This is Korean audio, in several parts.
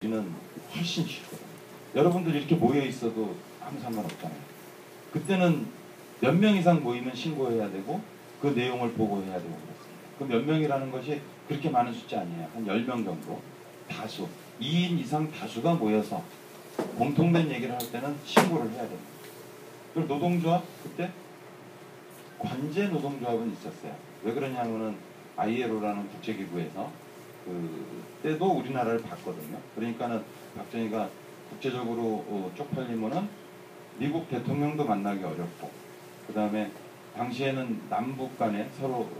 우리는 훨씬 쉽거든요. 여러분들 이렇게 모여 있어도 아무 상관없잖아요. 그때는 몇 명 이상 모이면 신고해야 되고 그 내용을 보고해야 되고 그렇습니다. 그 몇 명이라는 것이 그렇게 많은 숫자 아니에요. 한 10명 정도. 다수. 2인 이상 다수가 모여서 공통된 얘기를 할 때는 신고를 해야 됩니다. 그리고 노동조합 그때 관제 노동조합은 있었어요. 왜 그러냐면은 ILO라는 국제기구에서 그때도 우리나라를 봤거든요. 그러니까는 박정희가 국제적으로 쪽팔리면은 미국 대통령도 만나기 어렵고, 그 다음에 당시에는 남북 간에 서로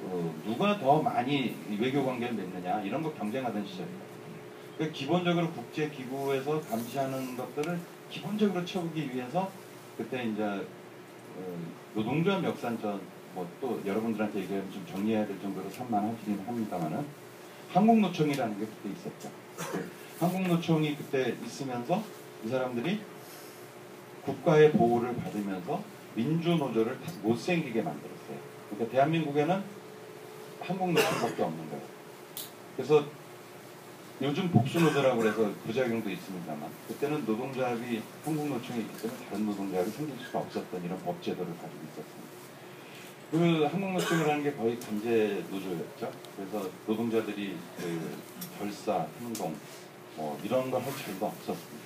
누가 더 많이 외교 관계를 맺느냐 이런 거 경쟁하던 시절이에요. 그러니까 기본적으로 국제기구에서 감시하는 것들을 기본적으로 채우기 위해서 그때 이제 노동조합 역산전 뭐 또 여러분들한테 얘기하면 좀 정리해야 될 정도로 산만하긴 합니다만은 한국노총이라는 게 그때 있었죠. 한국노총이 그때 있으면서 이 사람들이 국가의 보호를 받으면서 민주노조를 못생기게 만들었어요. 그러니까 대한민국에는 한국노총밖에 없는 거예요. 그래서 요즘 복수노조라고 해서 부작용도 있습니다만 그때는 노동조합이 한국노총이 있기 때문에 다른 노동조합이 생길 수가 없었던 이런 법제도를 가지고 있었습니다. 그 한국노총이라는 게 거의 강제 노조였죠. 그래서 노동자들이 그 결사, 행동 뭐 이런 걸 할 자유가 없었습니다.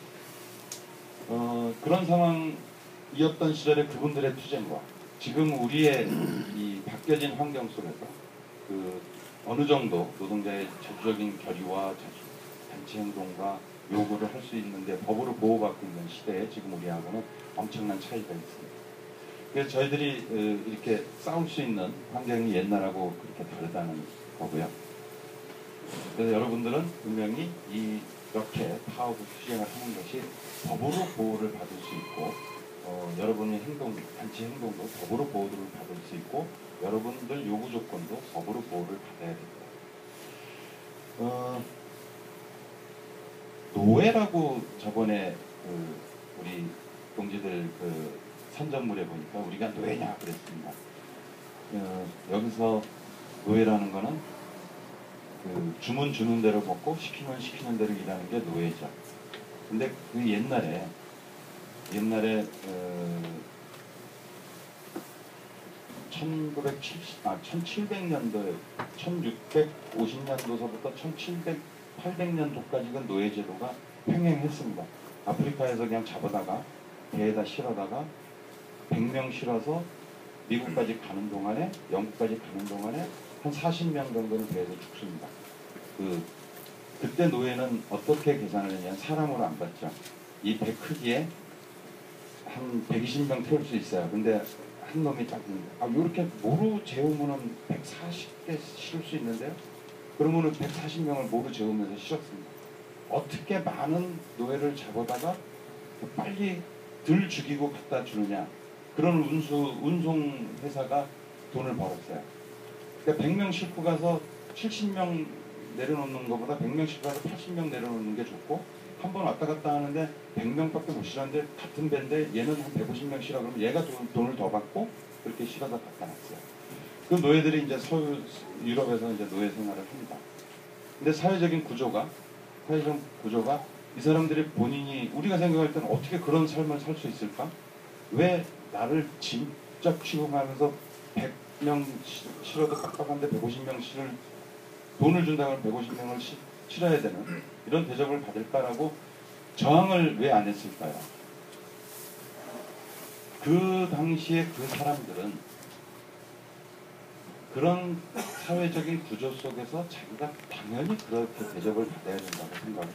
그런 상황이었던 시절에 그분들의 투쟁과 지금 우리의 이 바뀌어진 환경 속에서 그 어느 정도 노동자의 자주적인 결의와 단체 행동과 요구를 할 수 있는데 법으로 보호받고 있는 시대에 지금 우리하고는 엄청난 차이가 있습니다. 그래서 저희들이 이렇게 싸울 수 있는 환경이 옛날하고 그렇게 다르다는 거고요. 그래서 여러분들은 분명히 이렇게 파업을 수행을 하는 것이 법으로 보호를 받을 수 있고 여러분의 행동, 단체 행동도 법으로 보호를 받을 수 있고 여러분들 요구 조건도 법으로 보호를 받아야 됩니다. 노예라고 저번에 우리 동지들 선전물에 보니까 우리가 노예냐 그랬습니다. 여기서 노예라는 거는 주문 주는 대로 먹고 시키면 시키는 대로 일하는 게 노예죠. 근데 그 옛날에 1700년도에 1650년도서부터 1800년도까지가 노예 제도가 횡행했습니다. 아프리카에서 그냥 잡아다가 배에다 실어다가 100명 실어서 미국까지 가는 동안에 영국까지 가는 동안에 한 40명 정도는 배에서 죽습니다. 그때 노예는 어떻게 계산을 했냐면 사람으로 안 봤죠. 이 배 크기에 한 120명 태울 수 있어요. 근데 한 놈이 딱 이렇게 모루 재우면은 140개 실을 수 있는데요. 그러면은 140명을 모루 재우면서 실었습니다. 어떻게 많은 노예를 잡아다가 빨리 덜 죽이고 갖다 주느냐. 그런 운송 회사가 돈을 벌었어요. 그러니까 100명 싣고 가서 70명 내려놓는 것보다 100명 싣고 가서 80명 내려놓는 게 좋고 한 번 왔다 갔다 하는데 100명밖에 못 실었는데 같은 배인데 얘는 한 150명 실어 그러면 얘가 돈을 더 받고 그렇게 실어서 갖다 놨어요. 그 노예들이 이제 유럽에서 이제 노예 생활을 합니다. 근데 사회적인 구조가 이 사람들이 본인이 우리가 생각할 때는 어떻게 그런 삶을 살 수 있을까? 왜 나를 직접 취급하면서 100명 실어도 빡빡한데 150명 실을 돈을 준다고 하면 150명을 실어야 되는 이런 대접을 받을까라고 저항을 왜 안 했을까요? 그 당시에 그 사람들은 그런 사회적인 구조 속에서 자기가 당연히 그렇게 대접을 받아야 된다고 생각을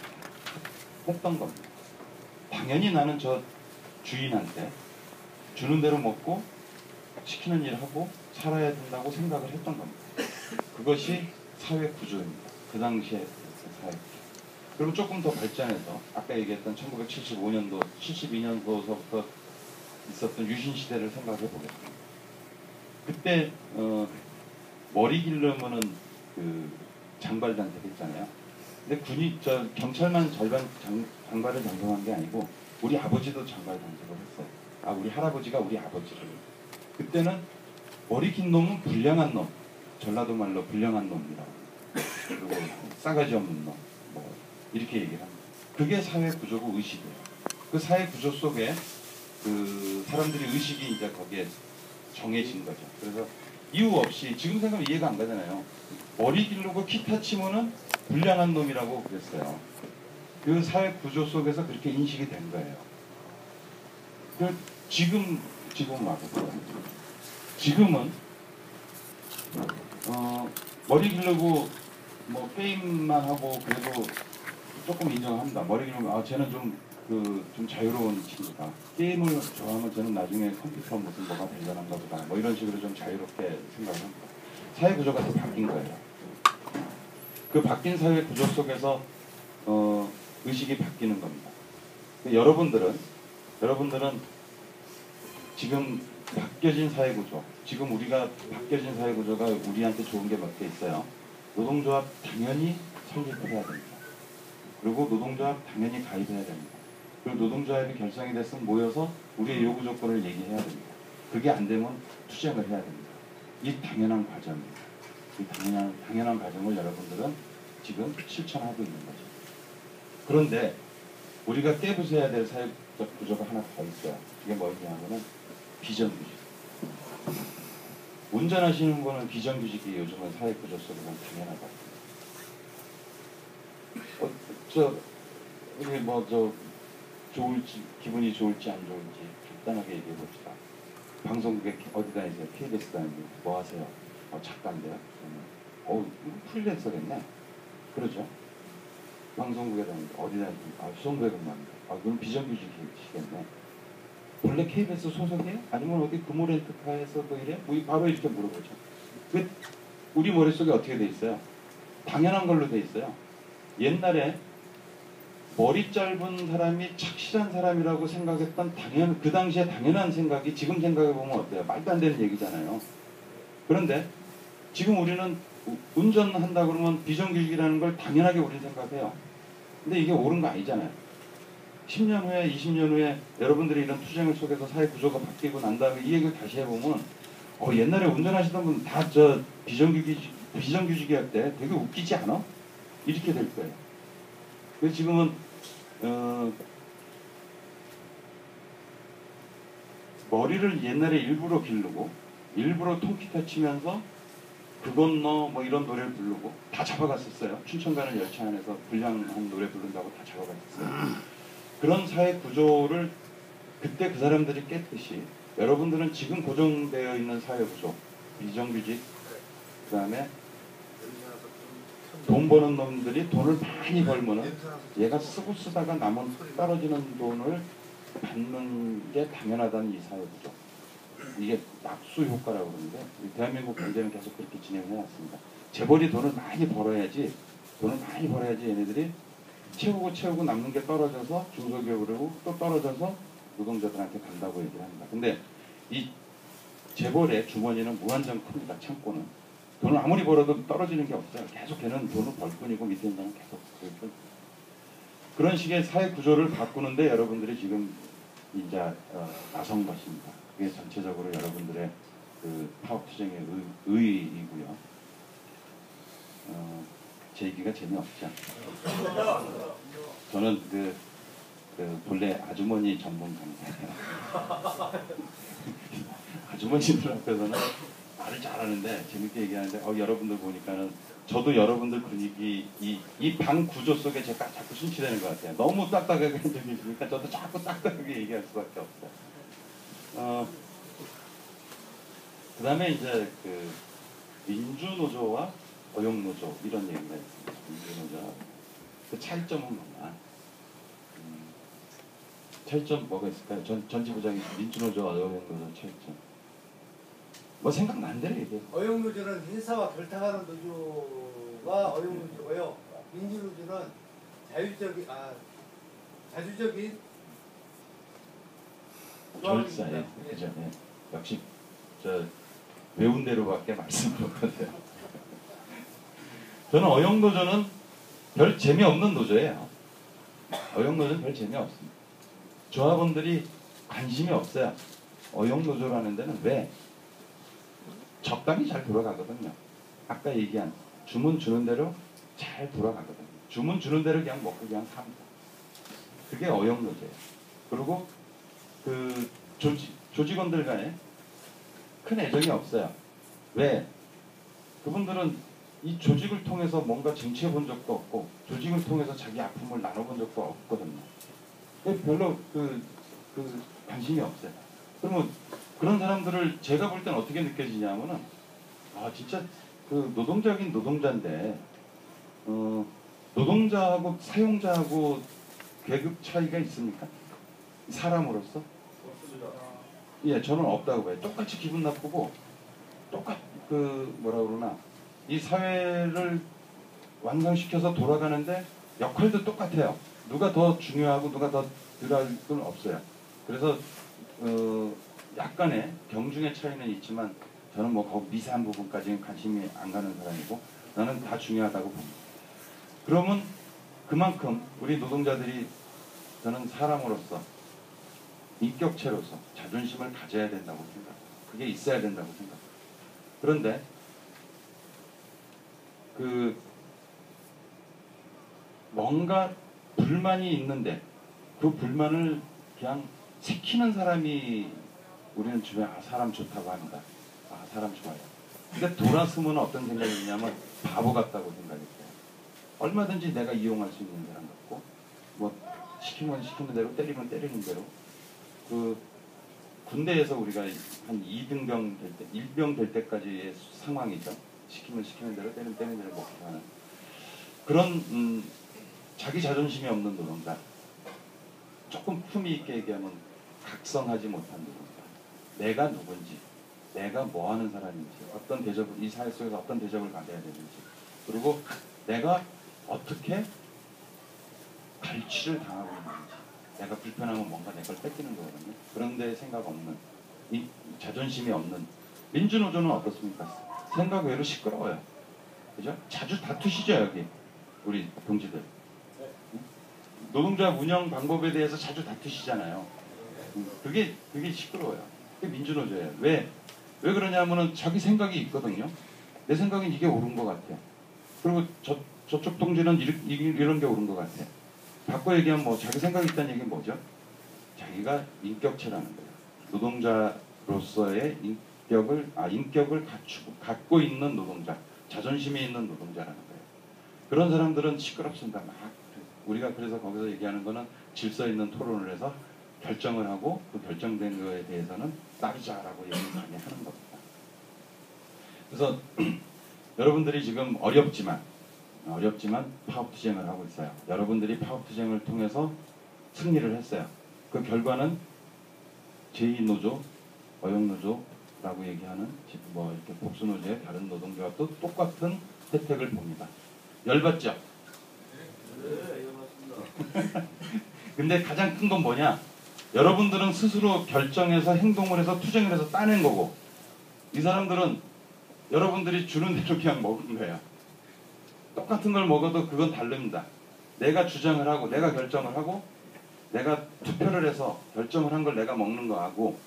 했던 겁니다. 당연히 나는 저 주인한테 주는 대로 먹고 시키는 일 하고 살아야 된다고 생각을 했던 겁니다. 그것이 사회 구조입니다. 그 당시에 사회 구조. 그리고 조금 더 발전해서 아까 얘기했던 1975년도, 72년도서부터 있었던 유신 시대를 생각해 보겠습니다. 그때 머리 기르면은 장발 단속 했잖아요. 근데 경찰만 장발을 단속한 게 아니고 우리 아버지도 장발 단속을 했어요. 우리 할아버지가 우리 아버지를. 그때는 머리 긴 놈은 불량한 놈, 전라도 말로 불량한 놈이라고. 그리고 싸가지 없는 놈, 뭐 이렇게 얘기를 합니다. 그게 사회 구조고 의식이에요. 그 사회 구조 속에 그 사람들이 의식이 이제 거기에 정해진 거죠. 그래서 이유 없이 지금 생각하면 이해가 안 가잖아요. 머리 기르고 기타 치면은 불량한 놈이라고 그랬어요. 그 사회 구조 속에서 그렇게 인식이 된 거예요. 그 지금은 말고 지금은 머리 기르고 뭐 게임만 하고 그래도 조금 인정합니다. 머리 기르면 쟤는 좀 자유로운 친구다. 게임을 좋아하면 쟤는 나중에 컴퓨터 무슨 뭐가 대단한가 보다. 뭐 이런 식으로 좀 자유롭게 생각을 합니다. 사회 구조가 더 바뀐 거예요. 그 바뀐 사회 구조 속에서 의식이 바뀌는 겁니다. 여러분들은 지금 바뀌어진 사회 구조, 지금 우리가 바뀌어진 사회 구조가 우리한테 좋은 게 몇 개 있어요. 노동조합 당연히 설립해야 됩니다. 그리고 노동조합 당연히 가입해야 됩니다. 그리고 노동조합이 결성이 됐으면 모여서 우리의 요구 조건을 얘기해야 됩니다. 그게 안 되면 투쟁을 해야 됩니다. 이 당연한 과정입니다. 이 당연한 과정을 여러분들은 지금 실천하고 있는 거죠. 그런데 우리가 깨부숴야 될 사회적 구조가 하나 더 있어요. 이게 뭐냐면은 비정규직. 운전하시는 거는 비정규직이 요즘은 사회 구조 속에서는 당연하다. 이게 기분이 좋을지 안 좋을지 간단하게 얘기해 봅시다. 방송국에 어디 다니세요? KBS 다니세요? 뭐 하세요? 작가인데요. 프리랜서겠네. 그러죠. 방송국에 다니는데 어디 다니십니까? 수성구에 근무합니다. 그럼 비정규직이시겠네. 원래 KBS 소속이에요? 아니면 어디 금호렌트카에서 뭐 이래? 바로 이렇게 물어보죠. 우리 머릿속에 어떻게 돼 있어요? 당연한 걸로 돼 있어요. 옛날에 머리 짧은 사람이 착실한 사람이라고 생각했던 그 당시에 당연한 생각이 지금 생각해보면 어때요? 말도 안 되는 얘기잖아요. 그런데 지금 우리는 운전한다 그러면 비정규직이라는 걸 당연하게 우리는 생각해요. 근데 이게 옳은 거 아니잖아요. 10년 후에 20년 후에 여러분들이 이런 투쟁을 속에서 사회 구조가 바뀌고 난 다음에 이 얘기를 다시 해보면 옛날에 운전하시던 분 다 비정규직이었대. 되게 웃기지 않아? 이렇게 될 거예요. 그래서 지금은 머리를 옛날에 일부러 기르고 일부러 통기타 치면서 그 건너 뭐 이런 노래를 부르고 다 잡아갔었어요. 춘천 가는 열차 안에서 불량한 노래 부른다고 다 잡아갔었어요. 그런 사회 구조를 그때 그 사람들이 깼듯이 여러분들은 지금 고정되어 있는 사회 구조, 비정규직, 그 다음에 돈 버는 놈들이 돈을 많이 벌면은 얘가 쓰다가 남은 떨어지는 돈을 받는 게 당연하다는 이 사회 구조. 이게 낙수 효과라고 그러는데 대한민국 경제는 계속 그렇게 진행해 왔습니다. 재벌이 돈을 많이 벌어야지 얘네들이 채우고 남는 게 떨어져서 중소기업으로 또 떨어져서 노동자들한테 간다고 얘기를 합니다. 근데 이 재벌의 주머니는 무한정 큽니다. 창고는. 돈을 아무리 벌어도 떨어지는 게 없어요. 계속 걔는 돈을 벌 뿐이고 밑에 있는 사람은 계속 그런 식의 사회 구조를 바꾸는데 여러분들이 지금 이제 나선 것입니다. 그게 전체적으로 여러분들의 그 파업 투쟁의 의의이고요. 제 얘기가 재미없죠. 저는 본래 아주머니 전문 강사예요. 아주머니들 앞에서는 말을 잘하는데 재밌게 얘기하는데 여러분들 보니까는 저도 여러분들 분위기 이 방 구조 속에 제가 자꾸 심취되는 것 같아요. 너무 딱딱하게 한 적이 있으니까 저도 자꾸 딱딱하게 얘기할 수밖에 없어요. 그 다음에 이제 그 민주노조와 어용노조 이런 얘기가 있습니다. 민주노조 그 차이점은 뭐냐? 차이점 뭐가 있을까요? 전지부장이 민주노조와 어용노조 차이점. 뭐 생각난대로 얘기해. 어용노조는 회사와 결탁하는 노조가 어용노조고요. 민주노조는 자주적인 결사에 그죠? 네. 역시 외운 대로밖에 말씀 못하세요. 저는 어용노조는 별 재미없는 노조예요. 어용노조는 별 재미없습니다. 조합원들이 관심이 없어요. 어용노조라는 데는 왜? 적당히 잘 돌아가거든요. 아까 얘기한 주문 주는 대로 잘 돌아가거든요. 주문 주는 대로 그냥 먹고 그냥 삽니다. 그게 어영노조예요. 그리고 그 조직원들 간에 큰 애정이 없어요. 왜? 그분들은 이 조직을 통해서 뭔가 쟁취해 본 적도 없고 조직을 통해서 자기 아픔을 나눠본 적도 없거든요. 별로 관심이 없어요. 그러면 그런 사람들을 제가 볼 때는 어떻게 느껴지냐면은 진짜 그 노동자긴 노동자인데 노동자하고 사용자하고 계급 차이가 있습니까? 사람으로서? 예, 저는 없다고 봐요. 똑같이 기분 나쁘고 뭐라 그러나 이 사회를 완성시켜서 돌아가는데 역할도 똑같아요. 누가 더 중요하고 누가 더 덜할 건 없어요. 그래서 약간의 경중의 차이는 있지만 저는 뭐 거기 미세한 부분까지는 관심이 안 가는 사람이고 나는 다 중요하다고 봅니다. 그러면 그만큼 우리 노동자들이 저는 사람으로서 인격체로서 자존심을 가져야 된다고 생각합니다. 그게 있어야 된다고 생각합니다. 그런데 뭔가 불만이 있는데 그 불만을 그냥 새키는 사람이 우리는 주변에 사람 좋다고 합니다. 사람 좋아요. 근데 돌아서면 어떤 생각이 드냐면 바보 같다고 생각했어요. 얼마든지 내가 이용할 수 있는 사람 같고 뭐 시키면 시키는 대로 때리면 때리는 대로 군대에서 우리가 한 2등병 될 때, 1병 될 때까지의 상황이죠. 시키면 시키는 대로 때리면 때리는 대로 먹게 하는 그런 자기 자존심이 없는 노동자. 조금 품위 있게 얘기하면 각성하지 못한 노동자. 내가 누군지, 내가 뭐 하는 사람인지, 어떤 대접을, 이 사회 속에서 어떤 대접을 받아야 되는지, 그리고 내가 어떻게 갈취를 당하고 있는지, 내가 불편하면 뭔가 내 걸 뺏기는 거거든요. 그런데 생각 없는, 이 자존심이 없는 민주노조는 어떻습니까? 생각 외로 시끄러워요. 그죠? 자주 다투시죠, 여기 우리 동지들. 노동자 운영 방법에 대해서 자주 다투시잖아요. 그게 시끄러워요. 그게 민주노조예요. 왜 그러냐면은 자기 생각이 있거든요. 내 생각엔 이게 옳은 것 같아요. 그리고 저쪽 동지는 이런 게 옳은 것 같아요. 바꿔 얘기하면 뭐 자기 생각이 있다는 얘기는 뭐죠? 자기가 인격체라는 거예요. 노동자로서의 인격을 갖고 있는 노동자, 자존심이 있는 노동자라는 거예요. 그런 사람들은 시끄럽습니다. 우리가 그래서 거기서 얘기하는 거는 질서 있는 토론을 해서 결정을 하고 그 결정된 거에 대해서는 따르자라고 얘기를 많이 하는 겁니다. 그래서 여러분들이 지금 어렵지만 파업투쟁을 하고 있어요. 여러분들이 파업투쟁을 통해서 승리를 했어요. 그 결과는 제2노조, 어영노조라고 얘기하는 뭐 이렇게 복수노조의 다른 노동자와 또 똑같은 혜택을 봅니다. 열받죠? 네, 열받습니다. 근데 가장 큰 건 뭐냐? 여러분들은 스스로 결정해서 행동을 해서 투쟁을 해서 따낸 거고 이 사람들은 여러분들이 주는 대로 그냥 먹은 거야. 똑같은 걸 먹어도 그건 다릅니다. 내가 주장을 하고 내가 결정을 하고 내가 투표를 해서 결정을 한 걸 내가 먹는 거하고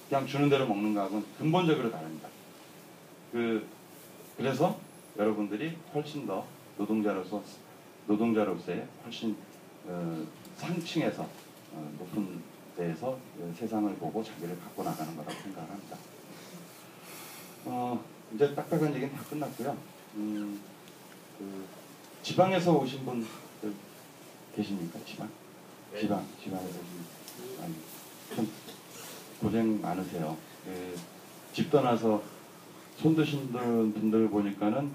그냥 주는 대로 먹는 거하고는 근본적으로 다릅니다. 그래서 여러분들이 훨씬 더 노동자로서의 훨씬 상층에서 높은 데에서 세상을 보고 자기를 갖고 나가는 거라고 생각을 합니다. 이제 딱딱한 얘기는 다 끝났고요. 지방에서 오신 분들 계십니까? 지방에서 오신 참 고생 많으세요. 집 떠나서 손 드신 분들 보니까는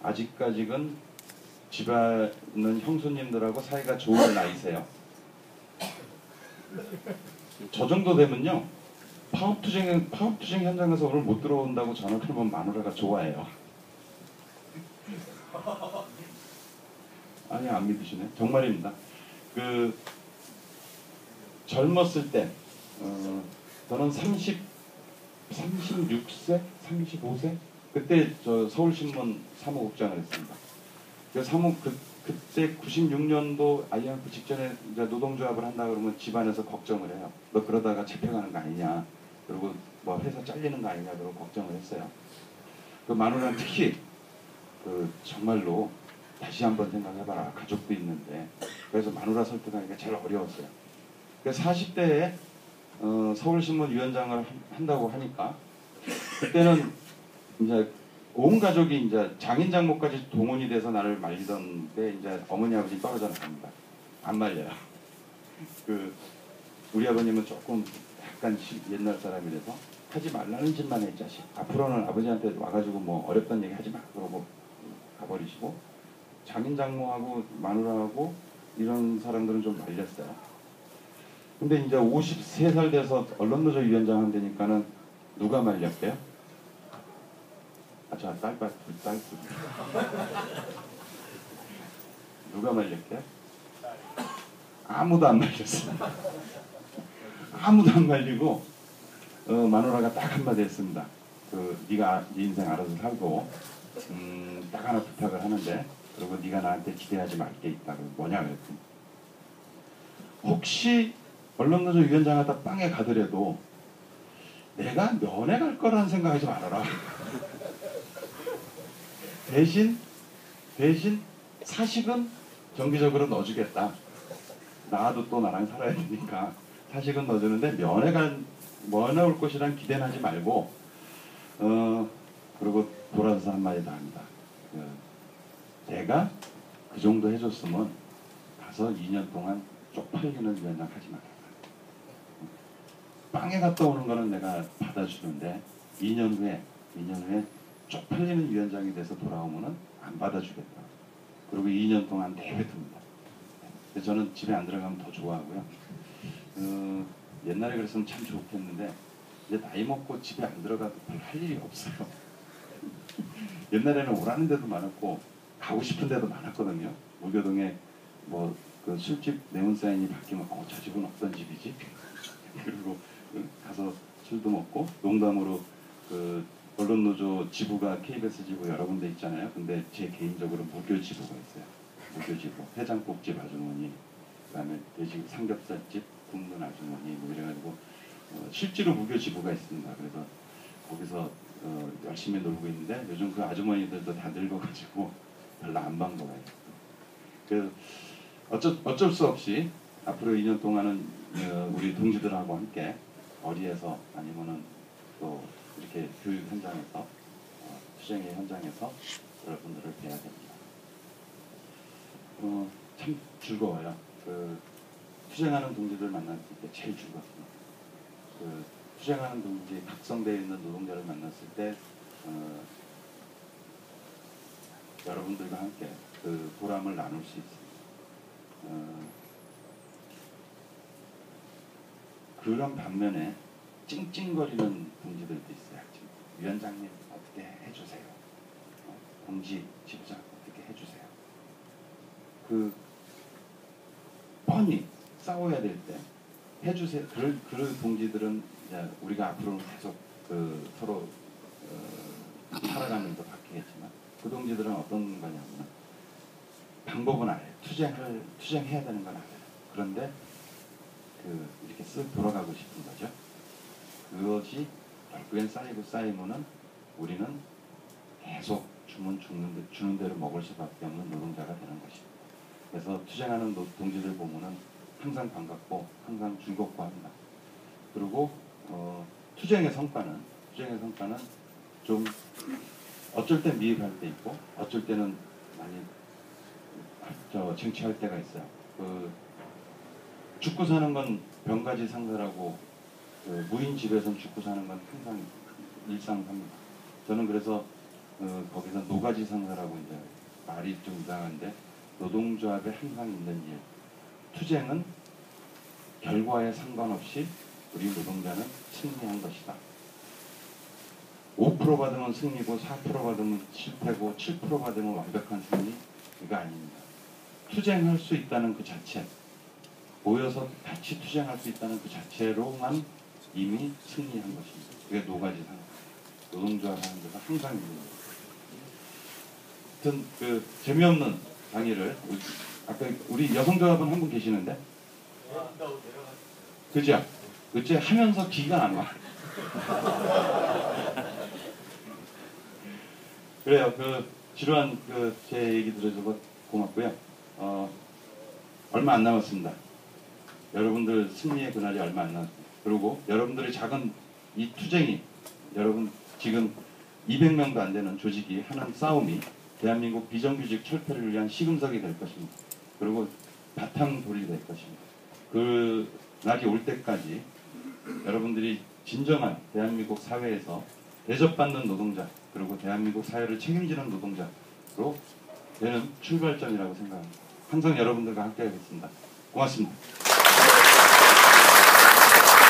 아직까지는 집안은 형수님들하고 사이가 좋은 나이세요. 저 정도 되면요 파업투쟁 현장에서 오늘 못 들어온다고 전화를 하면 마누라가 좋아해요. 아니 안 믿으시네. 정말입니다. 젊었을 때 저는 36세, 35세 그때 저 서울신문 사무국장을 했습니다. 그때 96년도 IMF 직전에 이제 노동조합을 한다 그러면 집안에서 걱정을 해요. 너 그러다가 잡혀가는 거 아니냐. 그리고 뭐 회사 잘리는 거 아니냐. 그러고 걱정을 했어요. 그 마누라는 특히 정말로 다시 한번 생각해봐라. 가족도 있는데. 그래서 마누라 설득하기가 제일 어려웠어요. 40대에 서울신문 위원장을 한다고 하니까 그때는 이제 온 가족이 이제 장인 장모까지 동원이 돼서 나를 말리던데 이제 어머니 아버지 떨어져 나갑니다. 안 말려요. 우리 아버님은 조금 약간 옛날 사람이라서 하지 말라는 짓만 해, 이 자식. 앞으로는 아버지한테 와가지고 뭐 어렵다는 얘기 하지 마 그러고 가버리시고, 장인 장모하고 마누라하고 이런 사람들은 좀 말렸어요. 근데 이제 53살 돼서 언론노조 위원장 한다니까는 누가 말렸대요? 저 딸 누가 말렸대요? 아무도 안 말렸어요. 아무도 안 말리고 마누라가 딱 한마디 했습니다. 네가 네 인생 알아서 살고 딱 하나 부탁을 하는데, 그리고 네가 나한테 기대하지 말 게 있다. 뭐냐 그랬더니, 혹시 언론노조 위원장 하다 빵에 가더라도 내가 면회 갈 거라는 생각하지 말아라. 대신 사식은 정기적으로 넣어주겠다. 나도 또 나랑 살아야 되니까 사식은 넣어주는데 면회 올 것이란 기대는 하지 말고, 그리고 돌아서서 한마디 더 합니다. 내가 그 정도 해줬으면 가서 2년 동안 쪽팔리는 위원장 하지 말아라. 빵에 갔다 오는 거는 내가 받아주는데 2년 후에 쪽팔리는 위원장이 돼서 돌아오면은 안 받아주겠다. 그리고 2년 동안 내뱉습니다. 그래서 저는 집에 안 들어가면 더 좋아하고요. 옛날에 그랬으면 참 좋겠는데 이제 나이 먹고 집에 안 들어가도 별로 할 일이 없어요. 옛날에는 오라는 데도 많았고 가고 싶은 데도 많았거든요. 무교동에 그 술집 네온사인이 바뀌면 저 집은 어떤 집이지? 그리고 가서 술도 먹고, 농담으로 언론노조 지부가 KBS 지부 여러 군데 있잖아요. 근데 제 개인적으로 무교 지부가 있어요. 무교 지부, 해장국집 아주머니, 그다음에 돼지 삼겹살집 굽는 아주머니 뭐 이래가지고 실제로 무교 지부가 있습니다. 그래서 거기서 열심히 놀고 있는데 요즘 그 아주머니들도 다 늙어가지고 별로 안 반가워요. 그래서 어쩔 수 없이 앞으로 2년 동안은 우리 동지들하고 함께 거리에서 아니면은 또 이렇게 교육 현장에서 투쟁의 현장에서 여러분들을 뵈야 됩니다. 참 즐거워요. 투쟁하는 동지들 만났을 때 제일 즐겁습니다. 투쟁하는 동지, 각성되어 있는 노동자를 만났을 때 여러분들과 함께 그 보람을 나눌 수 있습니다. 그런 반면에 찡찡거리는 동지들도 있어요. 위원장님 어떻게 해주세요. 동지 지부장 어떻게 해주세요. 뻔히 싸워야 될 때 해주세요. 그 동지들은 이제 우리가 앞으로는 계속 서로 살아가면서 바뀌겠지만, 그 동지들은 어떤 거냐면 방법은 알아요. 투쟁해야 되는 건 알아요. 그런데 이렇게 쓱 돌아가고 싶은 거죠. 그것이 결국엔 쌓이면은 우리는 계속 주는 대로 먹을 수밖에 없는 노동자가 되는 것입니다. 그래서 투쟁하는 동지들 보면은 항상 반갑고 항상 즐겁고 합니다. 그리고 투쟁의 성과는 좀 어쩔 때 미흡할 때 있고 어쩔 때는 많이 쟁취할 때가 있어요. 죽고 사는 건 병가지 상사라고, 무인 집에선 죽고 사는 건 항상 일상삽니다. 저는 그래서 거기서 노가지 상사라고, 이제 말이 좀 이상한데 노동조합에 항상 있는 일. 투쟁은 결과에 상관없이 우리 노동자는 승리한 것이다. 5% 받으면 승리고 4% 받으면 실패고 7% 받으면 완벽한 승리, 이거 아닙니다. 투쟁할 수 있다는 그 자체, 모여서 같이 투쟁할 수 있다는 그 자체로만 이미 승리한 것입니다. 그게 노가지 상사, 노동조합 하는 데서 항상 있는 거예요. 하여튼 재미없는 강의를, 아까 우리 여성조합은 한 분 계시는데, 그죠? 그치? 하면서 기가 안 와. 그래요. 지루한 제 얘기 들어줘서 고맙고요. 얼마 안 남았습니다. 여러분들 승리의 그날이 얼마 안 남았습니다. 그리고 여러분들의 작은 이 투쟁이 여러분 지금 200명도 안 되는 조직이 하는 싸움이 대한민국 비정규직 철폐를 위한 시금석이 될 것입니다. 그리고 바탕돌이 될 것입니다. 그 날이 올 때까지 여러분들이 진정한 대한민국 사회에서 대접받는 노동자 그리고 대한민국 사회를 책임지는 노동자로 되는 출발점이라고 생각합니다. 항상 여러분들과 함께 하겠습니다. 고맙습니다.